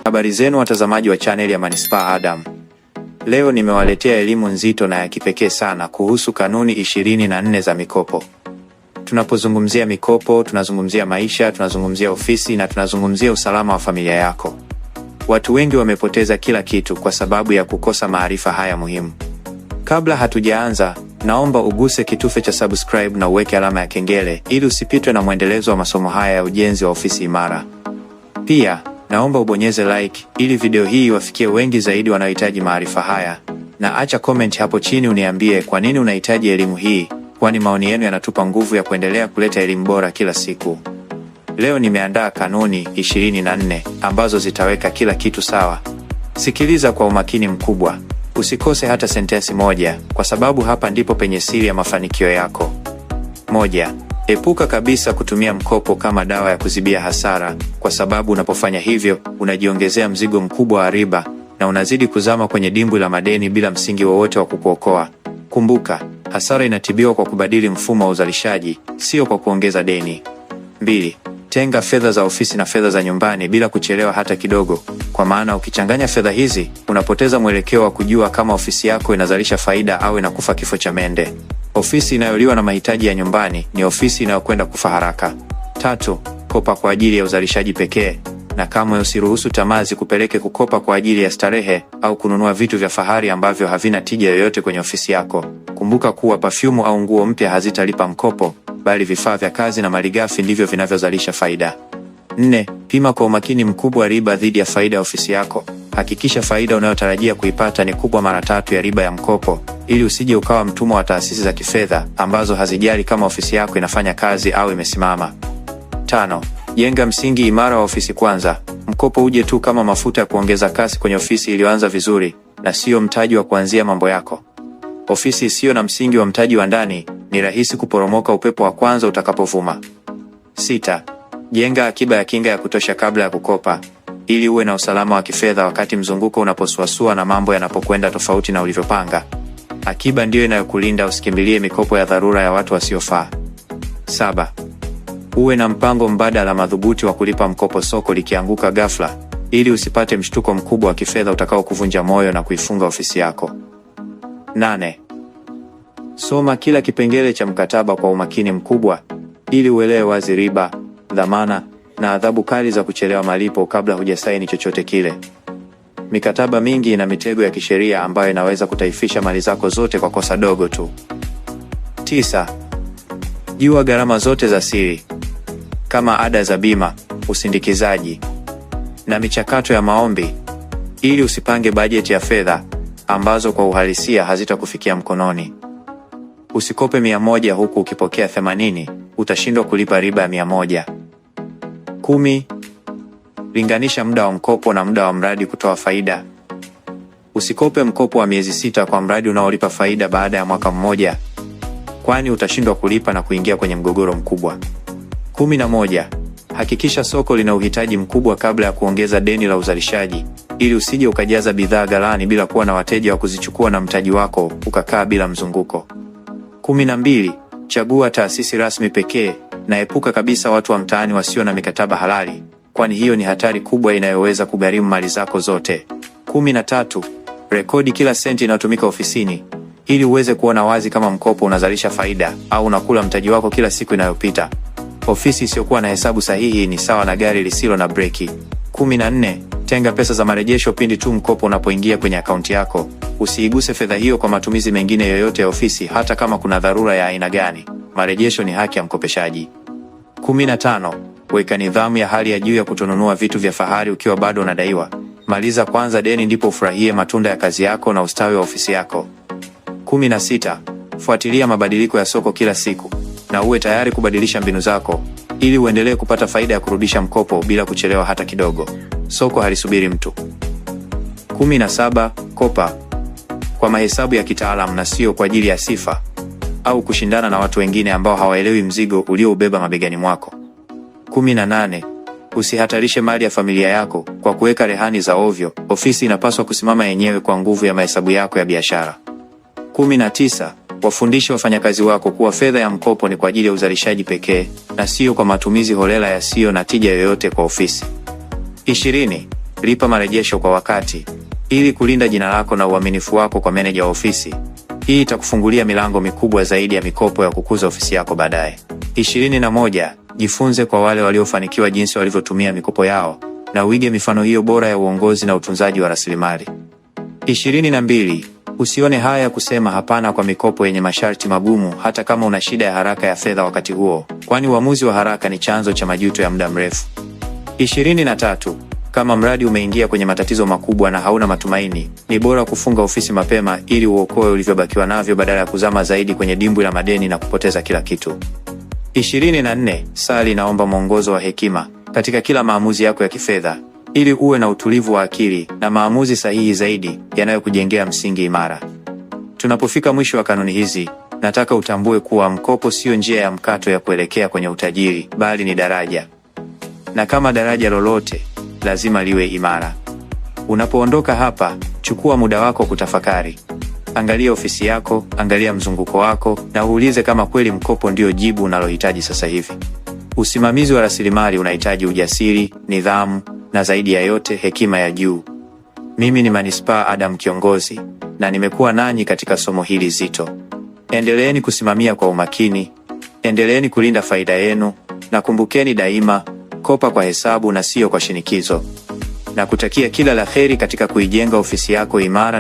Habari zenu watazamaji wa channel ya Manispaa Adam. Leo nimewaletea elimu nzito na ya kipekee sana kuhusu kanuni 24 za mikopo. Tunapozungumzia mikopo, tunazungumzia maisha, tunazungumzia ofisi na tunazungumzia usalama wa familia yako. Watu wengi wamepoteza kila kitu kwa sababu ya kukosa maarifa haya muhimu. Kabla hatujaanza, naomba uguse kitufe cha subscribe na uweke alama ya kengele ili usipitwe na mwendelezo wa masomo haya ya ujenzi wa ofisi imara. Pia, naomba ubonyeze like ili video hii iwafikie wengi zaidi wanaohitaji maarifa haya, na acha comment hapo chini uniambie kwa nini unahitaji elimu hii, kwani maoni yenu yanatupa nguvu ya kuendelea kuleta elimu bora kila siku. Leo nimeandaa kanuni 24 ambazo zitaweka kila kitu sawa. Sikiliza kwa umakini mkubwa. Usikose hata sentensi moja, kwa sababu hapa ndipo penye siri ya mafanikio yako. 1. Epuka kabisa kutumia mkopo kama dawa ya kuzibia hasara, kwa sababu unapofanya hivyo, unajiongezea mzigo mkubwa wa riba na unazidi kuzama kwenye dimbwi la madeni bila msingi wowote wa kukuokoa. Kumbuka, hasara inatibiwa kwa kubadili mfumo wa uzalishaji, sio kwa kuongeza deni. 2. Tenga fedha za ofisi na fedha za nyumbani bila kuchelewa hata kidogo, kwa maana ukichanganya fedha hizi, unapoteza mwelekeo wa kujua kama ofisi yako inazalisha faida au inakufa kifo cha mende. Ofisi inayoliwa na mahitaji ya nyumbani ni ofisi inayokwenda kufa haraka. 3. Kopa kwa ajili ya uzalishaji pekee, na kamwe usiruhusu tamaa zikupeleke kukopa kwa ajili ya starehe au kununua vitu vya fahari ambavyo havina tija yoyote kwenye ofisi yako. Kumbuka kuwa perfume au nguo mpya hazitalipa mkopo, bali vifaa vya kazi na malighafi ndivyo vinavyozalisha faida. 4. Pima kwa umakini mkubwa riba dhidi ya faida ya ofisi yako. Hakikisha faida unayotarajia kuipata ni kubwa mara 3 ya riba ya mkopo, ili usije ukawa mtumwa wa taasisi za kifedha ambazo hazijali kama ofisi yako inafanya kazi au imesimama. 5. Jenga msingi imara wa ofisi kwanza. Mkopo uje tu kama mafuta ya kuongeza kasi kwenye ofisi iliyoanza vizuri, na sio mtaji wa kuanzia mambo yako. Ofisi isiyo na msingi wa mtaji wa ndani ni rahisi kuporomoka upepo wa kwanza utakapovuma. 6. Jenga akiba ya kinga ya kutosha kabla ya kukopa, ili uwe na usalama wa kifedha wakati mzunguko unaposuasua na mambo yanapokwenda tofauti na ulivyopanga. Akiba ndiyo inayokulinda usikimbilie mikopo ya dharura ya watu wasiofaa. 7. Uwe na mpango mbadala madhubuti wa kulipa mkopo soko likianguka ghafla, ili usipate mshtuko mkubwa wa kifedha utakao kuvunja moyo na kuifunga ofisi yako. 8. Soma kila kipengele cha mkataba kwa umakini mkubwa, ili uelewe wazi riba, dhamana na adhabu kali za kuchelewa malipo kabla hujasaini chochote kile. Mikataba mingi ina mitego ya kisheria ambayo inaweza kutaifisha mali zako zote kwa kosa dogo tu. 9. Jua gharama zote za siri, kama ada za bima, usindikizaji na michakato ya maombi, ili usipange bajeti ya fedha ambazo kwa uhalisia hazitakufikia mkononi. Usikope 100 huku ukipokea 80, utashindwa kulipa riba ya 100. 10. Linganisha muda wa mkopo na muda wa mradi kutoa faida. Usikope mkopo wa miezi 6 kwa mradi unaolipa faida baada ya mwaka mmoja, kwani utashindwa kulipa na kuingia kwenye mgogoro mkubwa. 11. Hakikisha soko lina uhitaji mkubwa kabla ya kuongeza deni la uzalishaji, ili usije ukajaza bidhaa ghalani bila kuwa na wateja wa kuzichukua na mtaji wako ukakaa bila mzunguko. 12. Chagua taasisi rasmi pekee, na epuka kabisa watu wa mtaani wasio na mikataba halali, kwani hiyo ni hatari kubwa inayoweza kugharimu mali zako zote. 13. Rekodi kila senti inayotumika ofisini, ili uweze kuona wazi kama mkopo unazalisha faida au unakula mtaji wako kila siku inayopita. Ofisi isiyokuwa na hesabu sahihi ni sawa na gari lisilo na breki. 14. Tenga pesa za marejesho pindi tu mkopo unapoingia kwenye akaunti yako. Usiiguse fedha hiyo kwa matumizi mengine yoyote ya ofisi, hata kama kuna dharura ya aina gani. Marejesho ni haki ya mkopeshaji. 15. Weka nidhamu ya hali ya juu ya kutonunua vitu vya fahari ukiwa bado unadaiwa. Maliza kwanza deni ndipo ufurahie matunda ya kazi yako na ustawi wa ofisi yako. 16. Fuatilia mabadiliko ya soko kila siku, na uwe tayari kubadilisha mbinu zako, ili uendelee kupata faida ya kurudisha mkopo bila kuchelewa hata kidogo. Soko halisubiri mtu. 17. Kopa kwa mahesabu ya kitaalamu na sio kwa ajili ya sifa au kushindana na watu wengine ambao hawaelewi mzigo ulioubeba mabegani mwako. 18. Usihatarishe mali ya familia yako kwa kuweka rehani za ovyo. Ofisi inapaswa kusimama yenyewe kwa nguvu ya mahesabu yako ya biashara. 19. Wafundishe wafanyakazi wako kuwa fedha ya mkopo ni kwa ajili ya uzalishaji pekee na sio kwa matumizi holela yasiyo na tija yoyote kwa ofisi. 20. lipa marejesho kwa wakati ili kulinda jina lako na uaminifu wako kwa meneja wa ofisi. Hii itakufungulia milango mikubwa zaidi ya mikopo ya kukuza ofisi yako baadaye. 21. Jifunze kwa wale waliofanikiwa jinsi walivyotumia mikopo yao na uige mifano hiyo bora ya uongozi na utunzaji wa rasilimali. 22. Usione haya kusema hapana kwa mikopo yenye masharti magumu hata kama una shida ya haraka ya fedha wakati huo, kwani uamuzi wa haraka ni chanzo cha majuto ya muda mrefu. 23. Kama mradi umeingia kwenye matatizo makubwa na hauna matumaini, ni bora kufunga ofisi mapema ili uokoe ulivyobakiwa navyo badala ya kuzama zaidi kwenye dimbwi la madeni na kupoteza kila kitu. 24. Sali na omba mwongozo wa hekima katika kila maamuzi yako ya kifedha ili uwe na utulivu wa akili na maamuzi sahihi zaidi yanayokujengea msingi imara. Tunapofika mwisho wa kanuni hizi, nataka utambue kuwa mkopo sio njia ya mkato ya kuelekea kwenye utajiri, bali ni daraja. Na kama daraja lolote, lazima liwe imara. Unapoondoka hapa, chukua muda wako kutafakari. Angalia ofisi yako, angalia mzunguko wako na uulize kama kweli mkopo ndio jibu unalohitaji sasa hivi. Usimamizi wa rasilimali unahitaji ujasiri, nidhamu na zaidi ya yote hekima ya juu. Mimi ni Manispaa Adam Kiongozi na nimekuwa nanyi katika somo hili zito. Endeleeni kusimamia kwa umakini, endeleeni kulinda faida yenu na kumbukeni daima, kopa kwa hesabu na sio kwa shinikizo. Na kutakia kila la heri katika kuijenga ofisi yako imara.